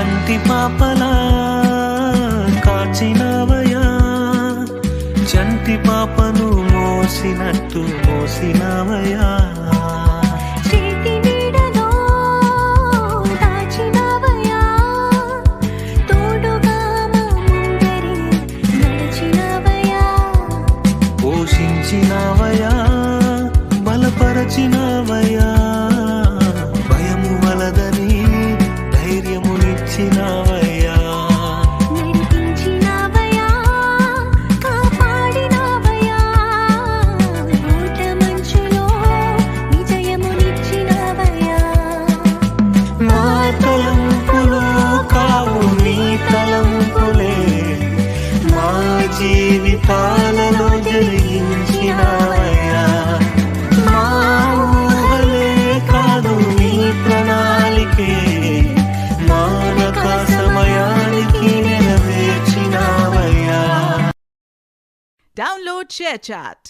కంటి పాపలా కాచినవయా, చంటి పాపను మోసినట్టు మోసినవయా. పోషించినవయా, బలపరచినవయా, భయము వలదని ధైర్యమునిచ్చినవయా. నా తలంపులు కావు నీ తలంపులే, మా జీవితాలలో జరిగించినవయ్యా. మా ఊహలే కాదు నీ ప్రణాళికే, మానక సమయానికి నెరవేర్చినవయ్యా. Download ShareChat.